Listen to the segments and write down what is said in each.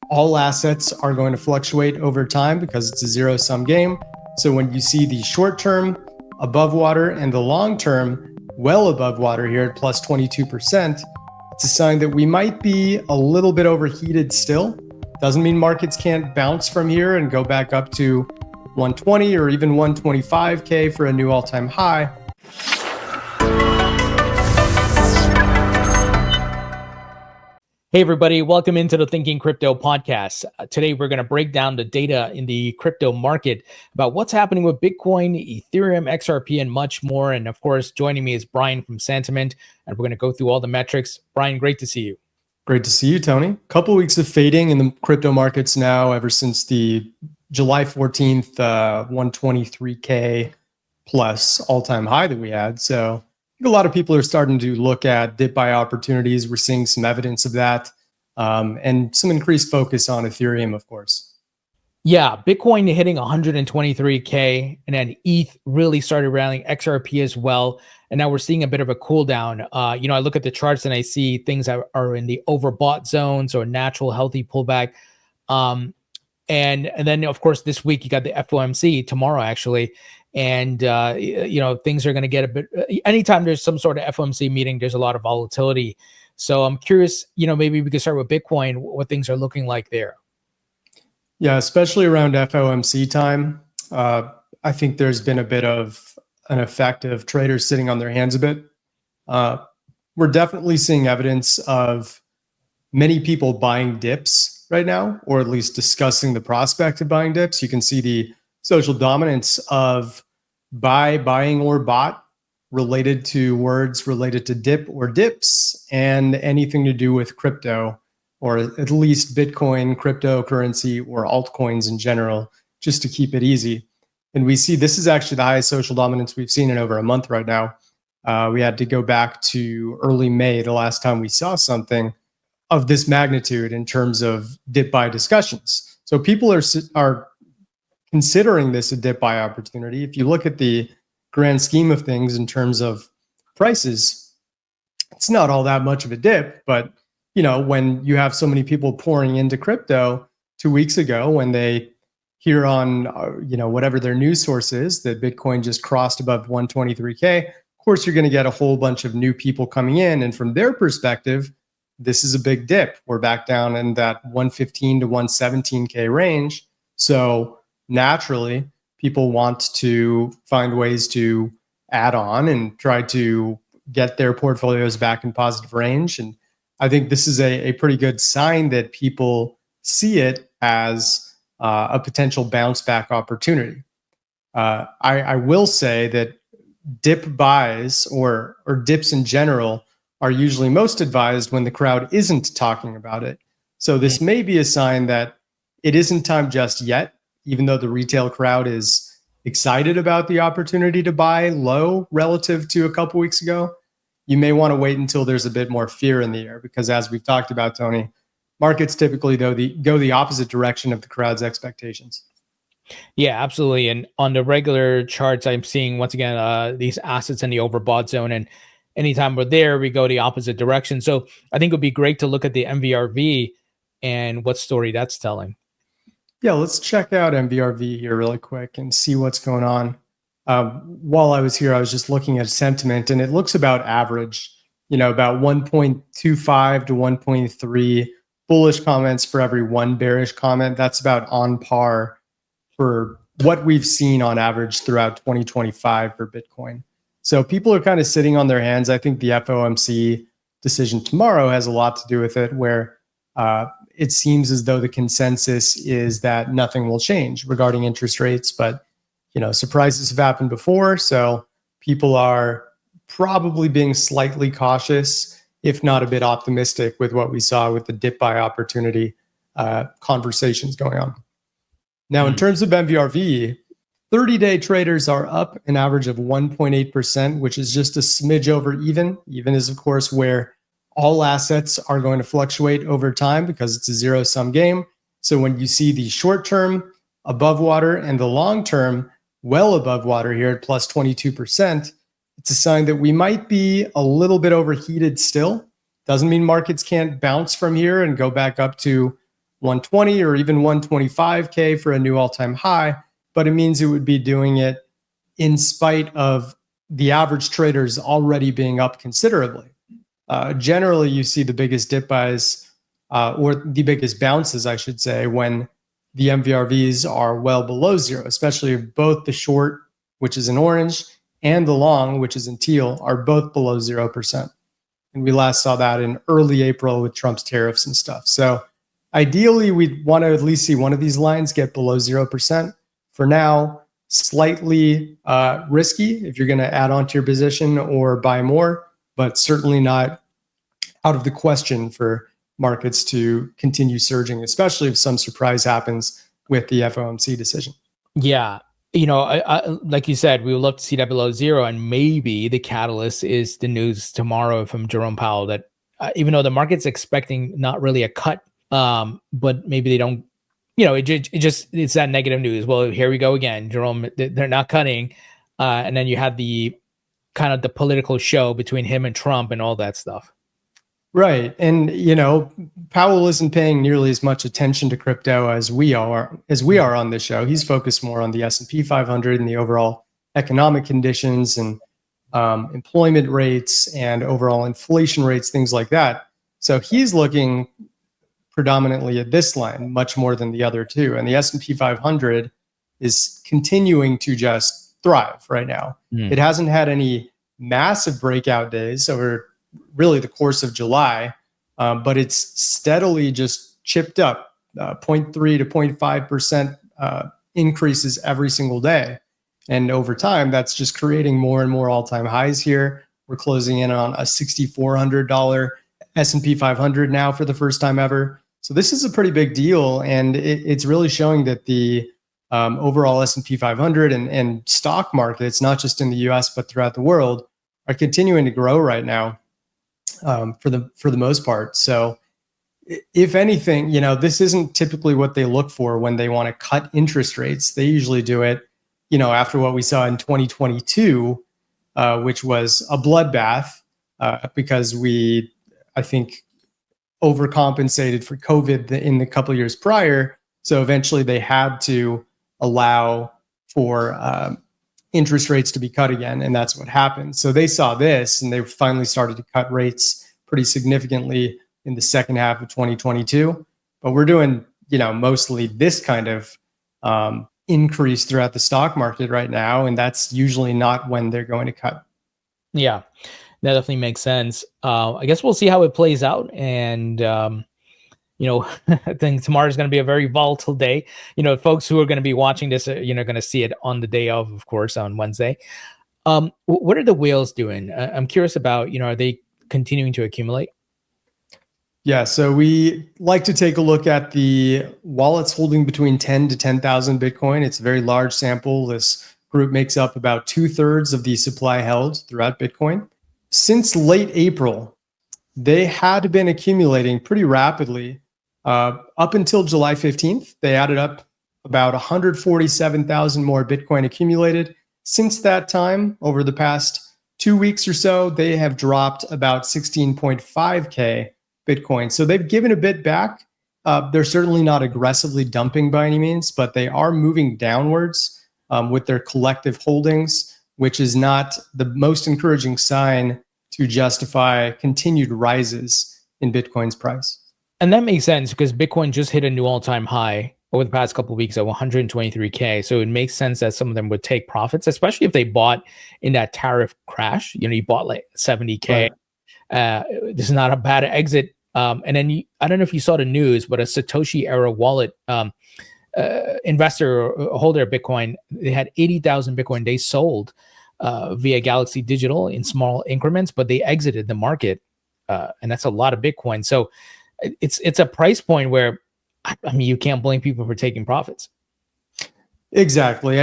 all assets are going to fluctuate over time because it's a zero-sum game. So when you see the short term above water and the long term well above water here at plus 22%, it's a sign that we might be a little bit overheated still. Doesn't mean markets can't bounce from here and go back up to 120 or even 125K for a new all-time high. Hey everybody, welcome into the Thinking Crypto podcast. Today we're going to break down the data in the crypto market about what's happening with Bitcoin, Ethereum, XRP, and much more. And of course, joining me is Brian from Sentiment, and we're going to go through all the metrics. Brian, great to see you. Great to see you, Tony. A couple of weeks of fading in the crypto markets now, ever since the July 14th 123K plus all-time high that we had. So I think a lot of people are starting to look at dip buy opportunities. We're seeing some evidence of that, and some increased focus on Ethereum, of course. Yeah, Bitcoin hitting 123K, and then ETH really started rallying, XRP as well. And now we're seeing a bit of a cool down. I look at the charts and I see things that are in the overbought zones or natural healthy pullback. And then, of course, this week you got the FOMC tomorrow, actually. And, things are going to get a bit, anytime there's some sort of FOMC meeting, there's a lot of volatility. So I'm curious, maybe we could start with Bitcoin, what things are looking like there. Yeah, especially around FOMC time. I think there's been a bit of an effect of traders sitting on their hands a bit. We're definitely seeing evidence of many people buying dips right now, or at least discussing the prospect of buying dips. You can see the social dominance of buy, buying, or bought related to words related to dip or dips and anything to do with crypto, or at least Bitcoin, cryptocurrency, or altcoins in general, just to keep it easy. And we see this is actually the highest social dominance we've seen in over a month right now. We had to go back to early May, the last time we saw something of this magnitude in terms of dip buy discussions. So people are considering this a dip buy opportunity. If you look at the grand scheme of things in terms of prices, it's not all that much of a dip. But when you have so many people pouring into crypto 2 weeks ago, when they hear on whatever their news source is that Bitcoin just crossed above 123K, of course you're going to get a whole bunch of new people coming in, and from their perspective, this is a big dip. We're back down in that 115 to 117K range. So naturally, people want to find ways to add on and try to get their portfolios back in positive range. And I think this is a pretty good sign that people see it as a potential bounce back opportunity. I will say that dip buys or dips in general are usually most advised when the crowd isn't talking about it. So this may be a sign that it isn't time just yet, even though the retail crowd is excited about the opportunity to buy low relative to a couple weeks ago. You may want to wait until there's a bit more fear in the air, because as we've talked about, Tony, markets typically go the opposite direction of the crowd's expectations. Yeah, absolutely. And on the regular charts, I'm seeing, once again, these assets in the overbought zone. And anytime we're there, we go the opposite direction. So I think it would be great to look at the MVRV and what story that's telling. Yeah, let's check out MVRV here really quick and see what's going on. While I was here, I was just looking at sentiment, and it looks about average, about 1.25 to 1.3 bullish comments for every one bearish comment. That's about on par for what we've seen on average throughout 2025 for Bitcoin. So people are kind of sitting on their hands. I think the FOMC decision tomorrow has a lot to do with it, where it seems as though the consensus is that nothing will change regarding interest rates. But, surprises have happened before. So people are probably being slightly cautious, if not a bit optimistic, with what we saw with the dip buy opportunity conversations going on. Now, in terms of MVRV, 30-day traders are up an average of 1.8%, which is just a smidge over even. Even is, of course, where all assets are going to fluctuate over time because it's a zero-sum game. So when you see the short term above water and the long term well above water here at plus 22%, it's a sign that we might be a little bit overheated still. Doesn't mean markets can't bounce from here and go back up to 120 or even 125K for a new all-time high, but it means it would be doing it in spite of the average traders already being up considerably. Generally, you see the biggest dip buys or the biggest bounces, I should say, when the MVRVs are well below zero, especially both the short, which is in orange, and the long, which is in teal, are both below 0%. And we last saw that in early April with Trump's tariffs and stuff. So ideally, we'd want to at least see one of these lines get below 0%. For now, slightly risky if you're going to add on to your position or buy more, but certainly not out of the question for markets to continue surging, especially if some surprise happens with the FOMC decision. Yeah. Like you said, we would love to see that below zero. And maybe the catalyst is the news tomorrow from Jerome Powell that even though the market's expecting not really a cut, but maybe they don't, it's that negative news. Well, here we go again. Jerome, they're not cutting. And then you had the kind of the political show between him and Trump and all that stuff. Right. And, Powell isn't paying nearly as much attention to crypto as we are on this show. He's focused more on the S&P 500 and the overall economic conditions and employment rates and overall inflation rates, things like that. So he's looking predominantly at this line much more than the other two. And the S&P 500 is continuing to just thrive right now. It hasn't had any massive breakout days over really the course of July, but it's steadily just chipped up 0.3 to 0.5% increases every single day. And over time, that's just creating more and more all-time highs here. We're closing in on a $6,400 S&P 500 now for the first time ever. So this is a pretty big deal. And it's really showing that the overall S&P 500 and stock markets, not just in the US, but throughout the world, are continuing to grow right now. For the most part. So if anything, this isn't typically what they look for when they want to cut interest rates. They usually do it, after what we saw in 2022, which was a bloodbath because I think, overcompensated for COVID in the couple of years prior. So eventually they had to allow for interest rates to be cut again. And that's what happened. So they saw this and they finally started to cut rates pretty significantly in the second half of 2022. But we're doing, mostly this kind of increase throughout the stock market right now. And that's usually not when they're going to cut. Yeah, that definitely makes sense. I guess we'll see how it plays out. And, I think tomorrow is going to be a very volatile day. Folks who are going to be watching this, going to see it on the day of course, on Wednesday. What are the whales doing? I'm curious about, are they continuing to accumulate? Yeah, so we like to take a look at the wallets holding between 10 to 10,000 Bitcoin. It's a very large sample. This group makes up about 2/3 of the supply held throughout Bitcoin. Since late April, they had been accumulating pretty rapidly. Up until July 15th, they added up about 147,000 more Bitcoin accumulated. Since that time, over the past 2 weeks or so, they have dropped about 16.5K Bitcoin. So they've given a bit back. They're certainly not aggressively dumping by any means, but they are moving downwards with their collective holdings, which is not the most encouraging sign to justify continued rises in Bitcoin's price. And that makes sense because Bitcoin just hit a new all-time high over the past couple of weeks at 123K. So it makes sense that some of them would take profits, especially if they bought in that tariff crash. You bought like 70K. Right. This is not a bad exit. And then I don't know if you saw the news, but a Satoshi-Era wallet investor or holder of Bitcoin, they had 80,000 Bitcoin they sold via Galaxy Digital in small increments, but they exited the market. And that's a lot of Bitcoin. So it's a price point where, you can't blame people for taking profits. Exactly.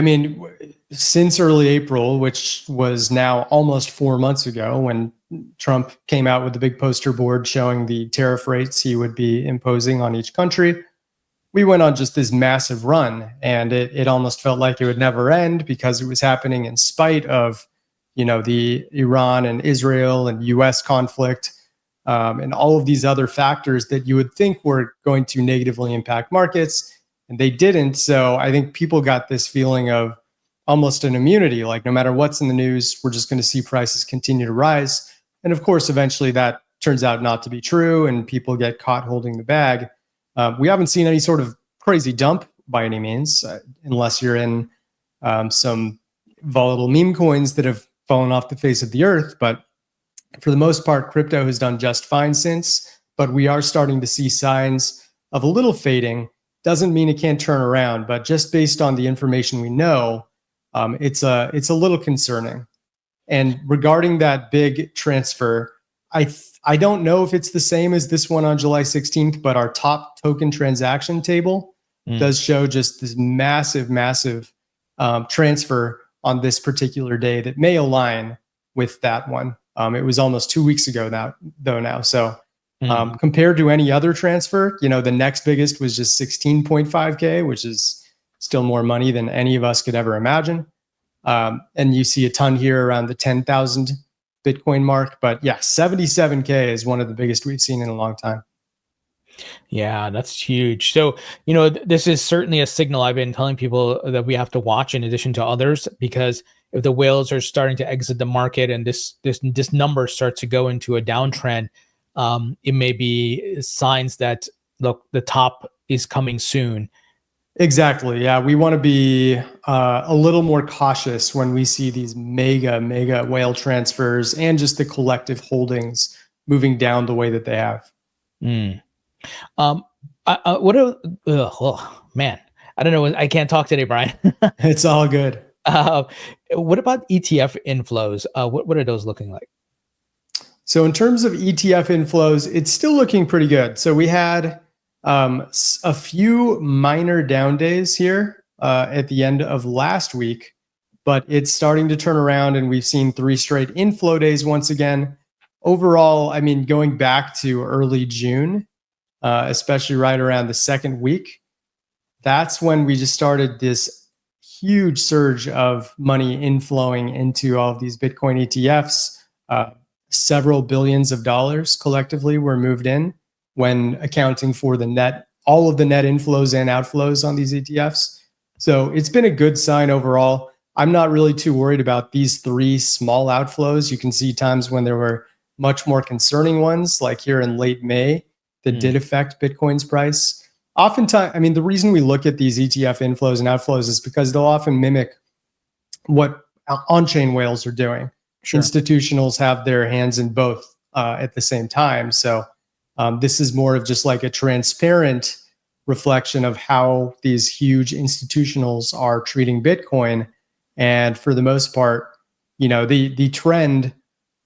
Since early April, which was now almost 4 months ago, when Trump came out with the big poster board showing the tariff rates he would be imposing on each country, we went on just this massive run, and it almost felt like it would never end because it was happening in spite of, the Iran and Israel and US conflict. and all of these other factors that you would think were going to negatively impact markets, and they didn't. So I think people got this feeling of almost an immunity, like no matter what's in the news, we're just going to see prices continue to rise. And of course, eventually that turns out not to be true, and people get caught holding the bag. We haven't seen any sort of crazy dump by any means, unless you're in some volatile meme coins that have fallen off the face of the earth. But for the most part, crypto has done just fine since, but we are starting to see signs of a little fading. Doesn't mean it can't turn around, but just based on the information we know, it's a little concerning. And regarding that big transfer, I don't know if it's the same as this one on July 16th, but our top token transaction table does show just this massive, massive transfer on this particular day that may align with that one. It was almost 2 weeks ago now. So compared to any other transfer, the next biggest was just 16.5K, which is still more money than any of us could ever imagine. And you see a ton here around the 10,000 Bitcoin mark. But yeah, 77K is one of the biggest we've seen in a long time. Yeah, that's huge. So, this is certainly a signal I've been telling people that we have to watch in addition to others, because if the whales are starting to exit the market and this number starts to go into a downtrend, it may be signs that, look, the top is coming soon. Exactly. Yeah, we want to be a little more cautious when we see these mega whale transfers and just the collective holdings moving down the way that they have. Man, I don't know. I can't talk today, Brian. It's all good. What about ETF inflows? What are those looking like? So in terms of ETF inflows, it's still looking pretty good. So we had a few minor down days here at the end of last week, but it's starting to turn around, and we've seen 3 straight inflow days once again. Overall, I mean, going back to early June, especially right around the second week, that's when we just started this huge surge of money inflowing into all of these Bitcoin ETFs. Several billions of dollars collectively were moved in when accounting for all of the net inflows and outflows on these ETFs. So it's been a good sign overall. I'm not really too worried about these 3 small outflows. You can see times when there were much more concerning ones, like here in late May, that did affect Bitcoin's price. Oftentimes, I mean, the reason we look at these ETF inflows and outflows is because they'll often mimic what on-chain whales are doing. Sure. Institutionals have their hands in both at the same time. So this is more of just like a transparent reflection of how these huge institutionals are treating Bitcoin. And for the most part, the trend,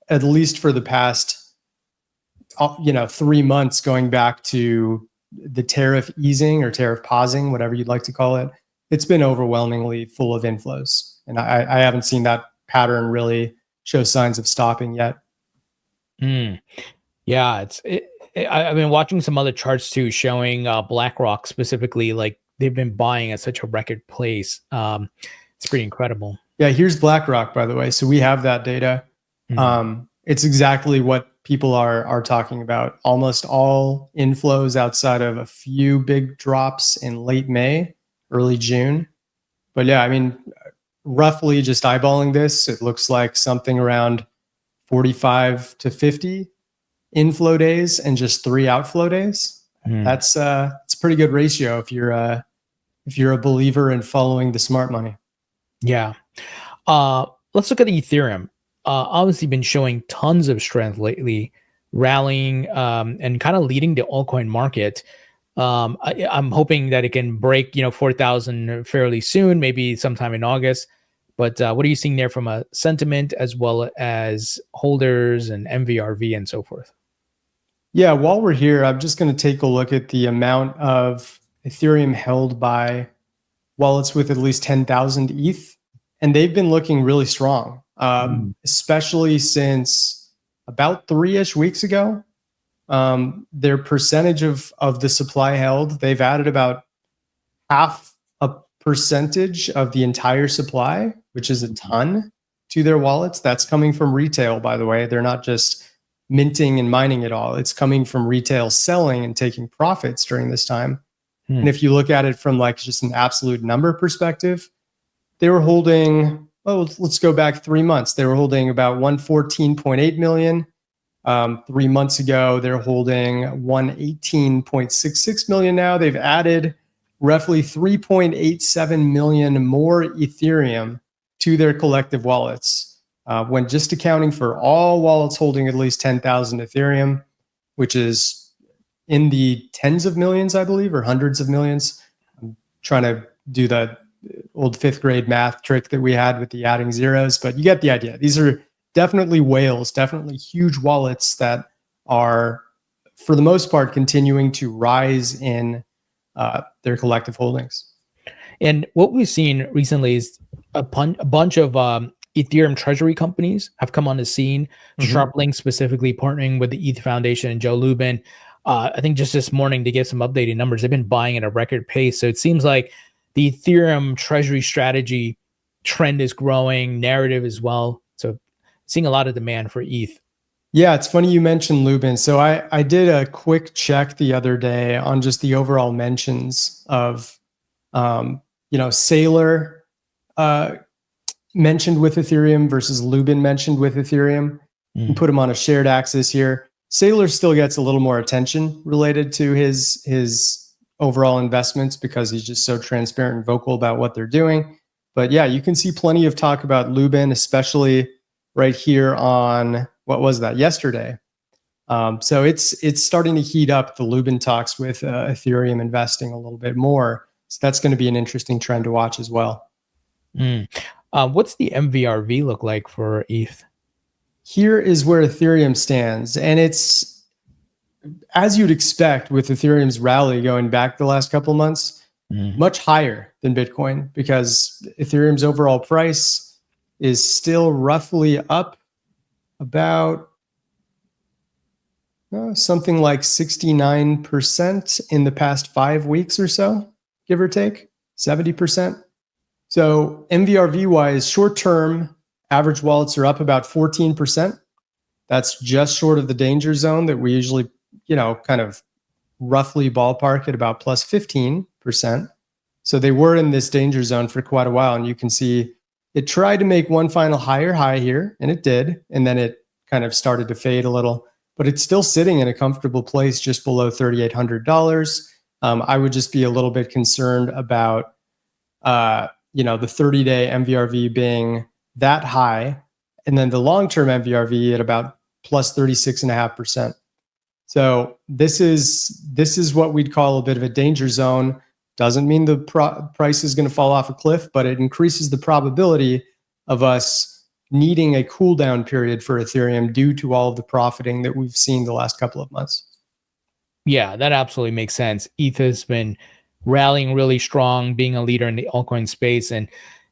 at least for the past 3 months, going back to the tariff easing or tariff pausing, whatever you'd like to call it, it's been overwhelmingly full of inflows. And I haven't seen that pattern really show signs of stopping yet. Yeah, I've been watching some other charts too, showing BlackRock specifically, like they've been buying at such a record pace. It's pretty incredible. Yeah, here's BlackRock, by the way. So we have that data. It's exactly what people are talking about. Almost all inflows outside of a few big drops in late May, early June. But yeah, I mean, roughly just eyeballing this, it looks like something around 45 to 50 inflow days and just 3 outflow days. It's a pretty good ratio if you're a believer in following the smart money. Yeah. Let's look at Ethereum. Obviously been showing tons of strength lately, rallying and kind of leading the altcoin market. I'm hoping that it can break 4,000 fairly soon, maybe sometime in August. But what are you seeing there from a sentiment as well as holders and MVRV and so forth? Yeah, while we're here, I'm just going to take a look at the amount of Ethereum held by wallets with at least 10,000 ETH. And they've been looking really strong, especially since about 3-ish weeks ago. Their percentage of the supply held, they've added about 0.5% of the entire supply, which is a ton, to their wallets. That's coming from retail, by the way. They're not just minting and mining it all. It's coming from retail selling and taking profits during this time. And if you look at it from like just an absolute number perspective, they were holding, let's go back 3 months. They were holding about 114.8 million. 3 months ago, they're holding 118.66 million now. They've added roughly 3.87 million more Ethereum to their collective wallets, when just accounting for all wallets holding at least 10,000 Ethereum, which is in the tens of millions, I believe, or hundreds of millions. I'm trying to do the old 5th grade math trick that we had with the adding zeros, but you get the idea. These are definitely whales, definitely huge wallets that are, for the most part, continuing to rise in their collective holdings. And what we've seen recently is a bunch of Ethereum treasury companies have come on the scene. Sharplink specifically partnering with the ETH Foundation and Joe Lubin. I think just this morning to get some updated numbers, they've been buying at a record pace. So it seems like the Ethereum treasury strategy trend is growing, narrative as well. So seeing a lot of demand for ETH. Yeah, it's funny you mentioned Lubin. So I did a quick check the other day on just the overall mentions of, Saylor mentioned with Ethereum versus Lubin mentioned with Ethereum. And put them on a shared axis here. Saylor still gets a little more attention related to his overall investments because he's just so transparent and vocal about what they're doing. But yeah, you can see plenty of talk about Lubin, especially right here on, what was that, yesterday. So it's starting to heat up, the Lubin talks with Ethereum investing a little bit more. So that's going to be an interesting trend to watch as well. What's the MVRV look like for ETH? Here is where Ethereum stands. And it's, as you'd expect with Ethereum's rally going back the last couple of months, much higher than Bitcoin, because Ethereum's overall price is still roughly up about something like 69% in the past 5 weeks or so, give or take 70%. So MVRV wise, short term average wallets are up about 14%. That's just short of the danger zone that we usually, kind of roughly ballpark at about plus 15%. So they were in this danger zone for quite a while. And you can see it tried to make one final higher high here, and it did. And then it kind of started to fade a little, but it's still sitting in a comfortable place just below $3,800. I would just be a little bit concerned about, the 30-day MVRV being that high, and then the long-term MVRV at about plus 36.5%. So this is what we'd call a bit of a danger zone. Doesn't mean the price is going to fall off a cliff, but it increases the probability of us needing a cool down period for Ethereum due to all of the profiting that we've seen the last couple of months. Yeah, that absolutely makes sense. ETH has been rallying really strong, being a leader in the altcoin space. And,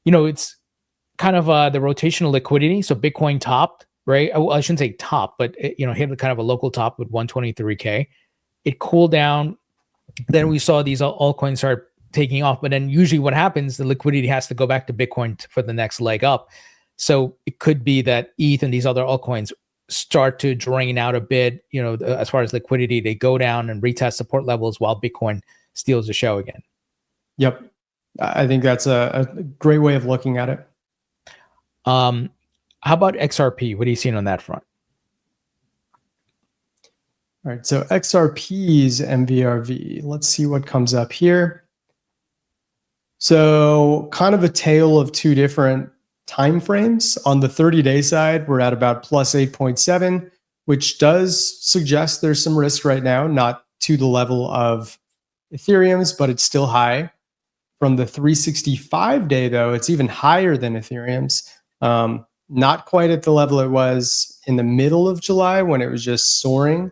it's kind of the rotational liquidity. So Bitcoin topped, right? I shouldn't say top, but it, hit kind of a local top with 123K. It cooled down. Then we saw these altcoins start taking off. But then usually what happens, the liquidity has to go back to Bitcoin for the next leg up. So it could be that ETH and these other altcoins start to drain out a bit, as far as liquidity, they go down and retest support levels while Bitcoin steals the show again. Yep. I think that's a great way of looking at it. How about XRP? What are you seeing on that front? All right, so XRP's MVRV, let's see what comes up here. So kind of a tale of two different time frames. On the 30-day side, we're at about plus 8.7, which does suggest there's some risk right now, not to the level of Ethereum's, but it's still high. From the 365-day, though, it's even higher than Ethereum's. Not quite at the level it was in the middle of July when it was just soaring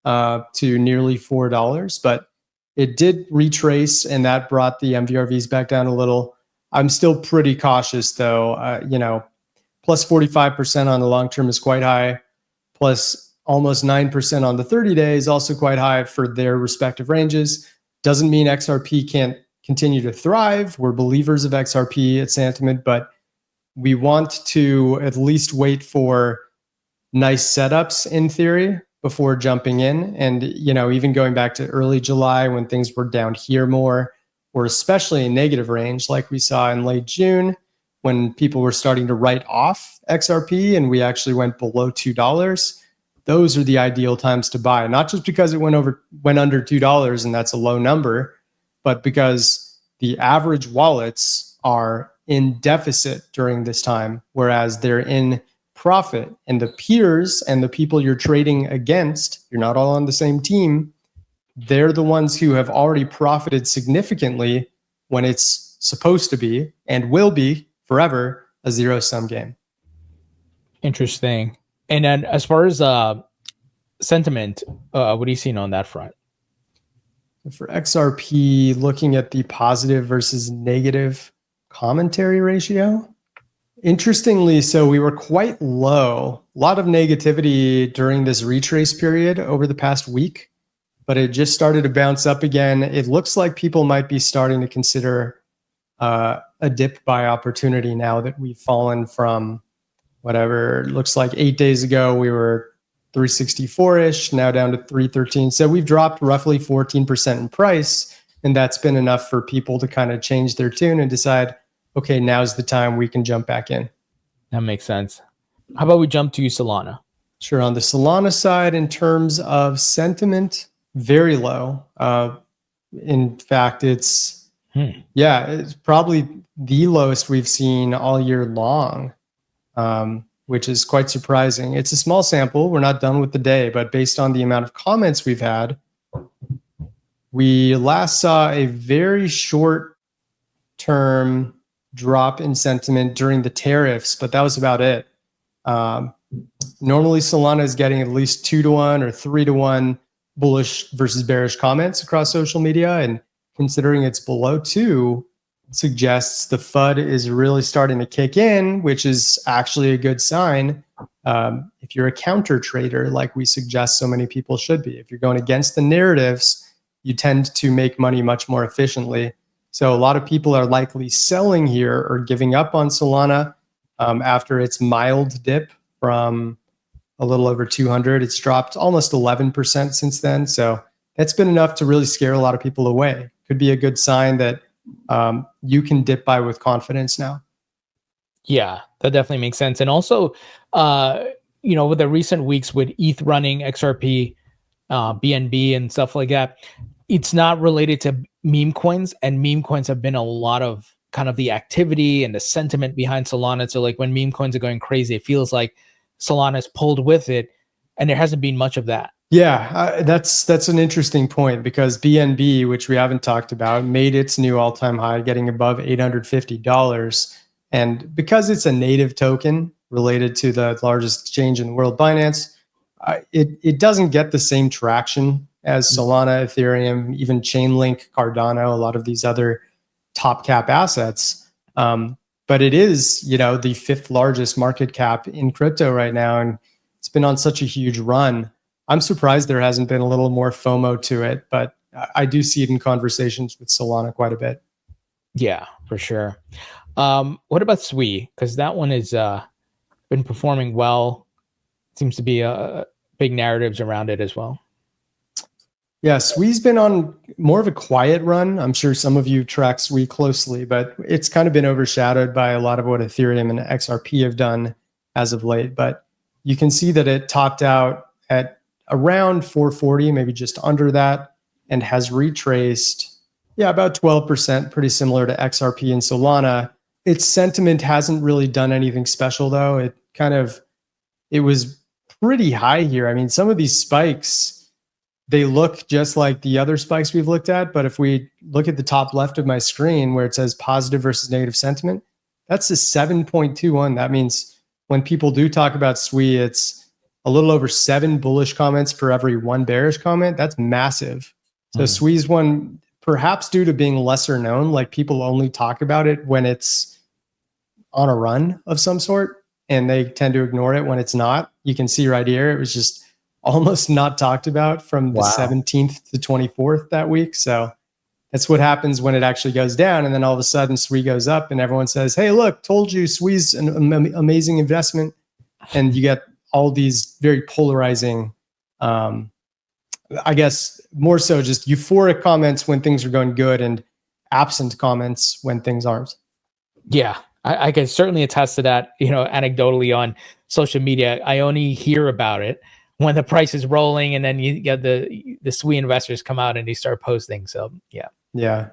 to nearly $4, but it did retrace, and that brought the MVRVs back down a little. I'm still pretty cautious, though. Plus 45% on the long term is quite high. Plus almost 9% on the 30-day is also quite high for their respective ranges. Doesn't mean XRP can't continue to thrive. We're believers of XRP at Sentiment, but we want to at least wait for nice setups in theory before jumping in. And, even going back to early July when things were down here more, or especially in negative range, like we saw in late June, when people were starting to write off XRP and we actually went below $2, those are the ideal times to buy. Not just because it went under $2 and that's a low number, but because the average wallets are in deficit during this time, whereas they're in profit. And the peers and the people you're trading against, you're not all on the same team, they're the ones who have already profited significantly when it's supposed to be and will be forever a zero-sum game. Interesting. And then as far as sentiment, what are you seeing on that front? For XRP, looking at the positive versus negative commentary ratio. Interestingly, so we were quite low. A lot of negativity during this retrace period over the past week, but it just started to bounce up again. It looks like people might be starting to consider a dip buy opportunity now that we've fallen from whatever. It looks like 8 days ago we were 364-ish, now down to 313. So we've dropped roughly 14% in price, and that's been enough for people to kind of change their tune and decide, okay, now's the time we can jump back in. That makes sense. How about we jump to Solana? Sure. On the Solana side, in terms of sentiment, very low. In fact, it's probably the lowest we've seen all year long, which is quite surprising. It's a small sample. We're not done with the day, but based on the amount of comments we've had, we last saw a very short-term drop in sentiment during the tariffs, but that was about it. Normally, Solana is getting at least 2-to-1 or 3-to-1 bullish versus bearish comments across social media, and considering it's below 2, suggests the FUD is really starting to kick in, which is actually a good sign. If you're a counter trader, like we suggest so many people should be, if you're going against the narratives, you tend to make money much more efficiently. So a lot of people are likely selling here or giving up on Solana after its mild dip from a little over 200. It's dropped almost 11% since then. So that's been enough to really scare a lot of people away. Could be a good sign that you can dip buy with confidence now. Yeah, that definitely makes sense. And also, with the recent weeks with ETH running, XRP, BNB and stuff like that, it's not related to meme coins, and meme coins have been a lot of kind of the activity and the sentiment behind Solana. So like when meme coins are going crazy, it feels like Solana's pulled with it, and there hasn't been much of that. Yeah, that's an interesting point, because BNB, which we haven't talked about, made its new all-time high, getting above $850. And because it's a native token related to the largest exchange in the world, Binance, it doesn't get the same traction as Solana, Ethereum, even Chainlink, Cardano, a lot of these other top cap assets. But it is, the 5th largest market cap in crypto right now. And it's been on such a huge run. I'm surprised there hasn't been a little more FOMO to it, but I do see it in conversations with Solana quite a bit. Yeah, for sure. What about SWI? Because that one has been performing well. Seems to be big narratives around it as well. Yeah, SWI's been on more of a quiet run. I'm sure some of you track SWI closely, but it's kind of been overshadowed by a lot of what Ethereum and XRP have done as of late. But you can see that it topped out at around 440, maybe just under that, and has retraced, about 12%, pretty similar to XRP and Solana. Its sentiment hasn't really done anything special, though. It was pretty high here. I mean, some of these spikes, they look just like the other spikes we've looked at, but if we look at the top left of my screen where it says positive versus negative sentiment, that's a 7.21. That means when people do talk about SWI, it's a little over 7 bullish comments per every 1 bearish comment. That's massive. So SWI's one, perhaps due to being lesser known, like people only talk about it when it's on a run of some sort, and they tend to ignore it when it's not. You can see right here, it was just almost not talked about from the 17th to 24th that week. So that's what happens when it actually goes down. And then all of a sudden SWI goes up and everyone says, hey, look, told you SWI's an amazing investment. And you get all these very polarizing, I guess more so just euphoric comments when things are going good and absent comments when things aren't. Yeah, I can certainly attest to that, anecdotally on social media. I only hear about it when the price is rolling, and then you get the sweet investors come out and they start posting. So yeah. Yeah.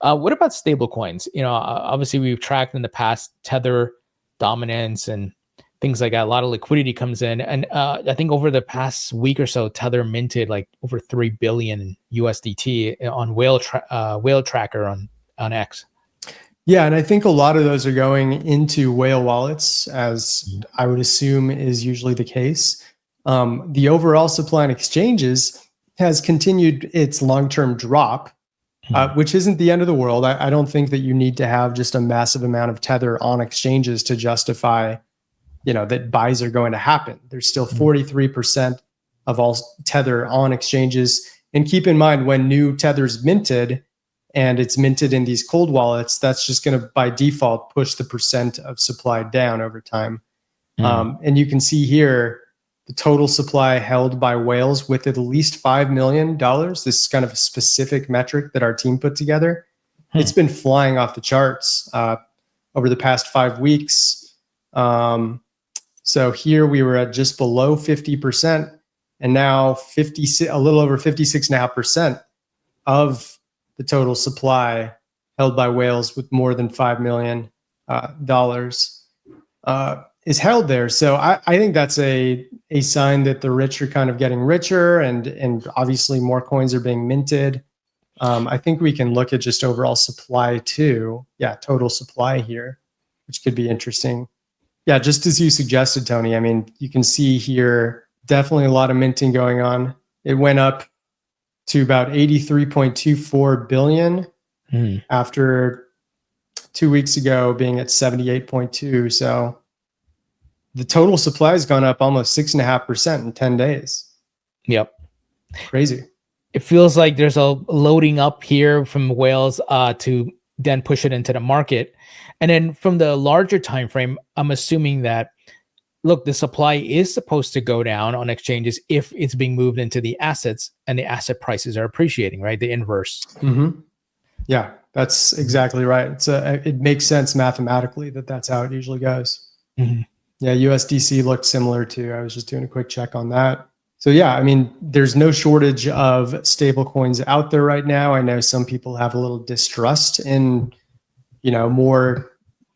What about stable coins? Obviously we've tracked in the past Tether dominance and things like that. A lot of liquidity comes in, and I think over the past week or so, Tether minted like over 3 billion USDT on whale tracker on X. Yeah, and I think a lot of those are going into whale wallets, as I would assume is usually the case. The overall supply on exchanges has continued its long-term drop, which isn't the end of the world. I don't think that you need to have just a massive amount of Tether on exchanges to justify, that buys are going to happen. There's still 43% of all Tether on exchanges. And keep in mind, when new Tether's minted, and it's minted in these cold wallets, that's just going to, by default, push the percent of supply down over time. And you can see here the total supply held by whales with at least $5 million. This is kind of a specific metric that our team put together. It's been flying off the charts over the past 5 weeks. So here we were at just below 50%, and now a little over 56.5% of the total supply held by whales with more than $5 million is held there. So I think that's a sign that the rich are kind of getting richer, and obviously more coins are being minted. I think we can look at just overall supply too. Yeah, total supply here, which could be interesting. Yeah, just as you suggested, Tony, I mean, you can see here definitely a lot of minting going on. It went up to about 83.24 billion after 2 weeks ago being at 78.2. So the total supply has gone up almost 6.5% in 10 days. Yep. Crazy. It feels like there's a loading up here from whales to then push it into the market. And then from the larger time frame, I'm assuming that, look, the supply is supposed to go down on exchanges if it's being moved into the assets and the asset prices are appreciating, right? The inverse. Yeah, that's exactly right. It makes sense mathematically that's how it usually goes. Yeah, USDC looked similar too. I was just doing a quick check on that. So yeah, I mean, there's no shortage of stable coins out there right now. I know some people have a little distrust in, more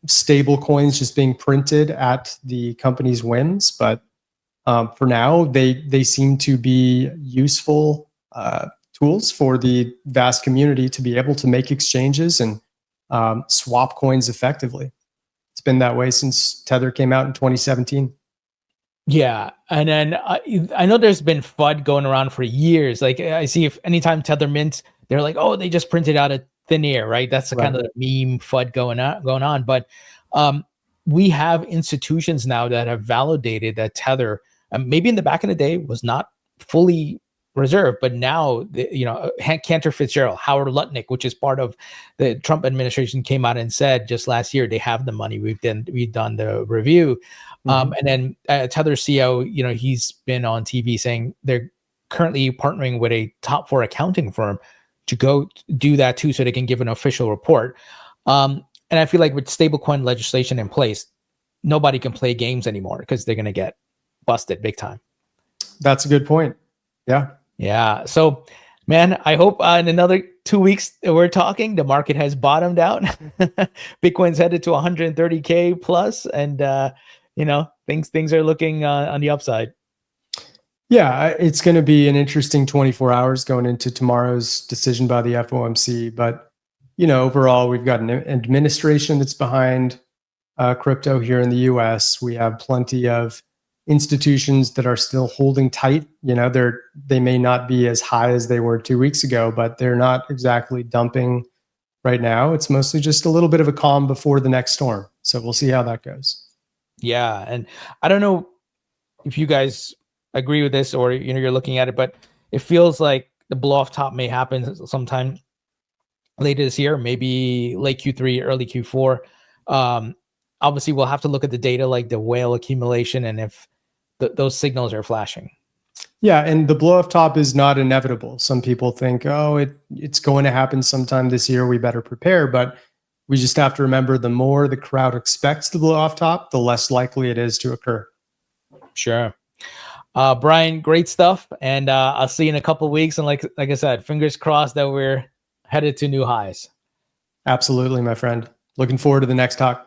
stable coins just being printed at the company's whims, but for now, they seem to be useful tools for the vast community to be able to make exchanges and swap coins effectively. It's been that way since Tether came out in 2017. Yeah, and then I know there's been FUD going around for years. Like I see if anytime Tether mints, they're like, oh, they just printed out of thin air, right? That's the kind of meme FUD going on. But we have institutions now that have validated that Tether, maybe in the back in the day, was not fully reserved, but now, Cantor Fitzgerald, Howard Lutnick, which is part of the Trump administration, came out and said just last year they have the money. We've done the review. And then Tether CEO, he's been on TV saying they're currently partnering with a top 4 accounting firm to go do that too, so they can give an official report. And I feel like with stablecoin legislation in place, nobody can play games anymore because they're going to get busted big time. That's a good point. Yeah. Yeah. So, man, I hope in another 2 weeks we're talking, the market has bottomed out. Bitcoin's headed to 130K plus, and things are looking on the upside. Yeah, it's going to be an interesting 24 hours going into tomorrow's decision by the FOMC. But, overall, we've got an administration that's behind crypto here in the US. We have plenty of institutions that are still holding tight. They may not be as high as they were 2 weeks ago, but they're not exactly dumping right now. It's mostly just a little bit of a calm before the next storm. So we'll see how that goes. Yeah. And I don't know if you guys agree with this or, you're looking at it, but it feels like the blow off top may happen sometime later this year, maybe late Q3, early Q4. Obviously we'll have to look at the data, like the whale accumulation, and if those signals are flashing. Yeah, and the blow off top is not inevitable. Some people think, oh, it's going to happen sometime this year. We better prepare. But we just have to remember the more the crowd expects the blow off top, the less likely it is to occur. Sure. Brian, great stuff. And I'll see you in a couple of weeks. And like I said, fingers crossed that we're headed to new highs. Absolutely, my friend. Looking forward to the next talk.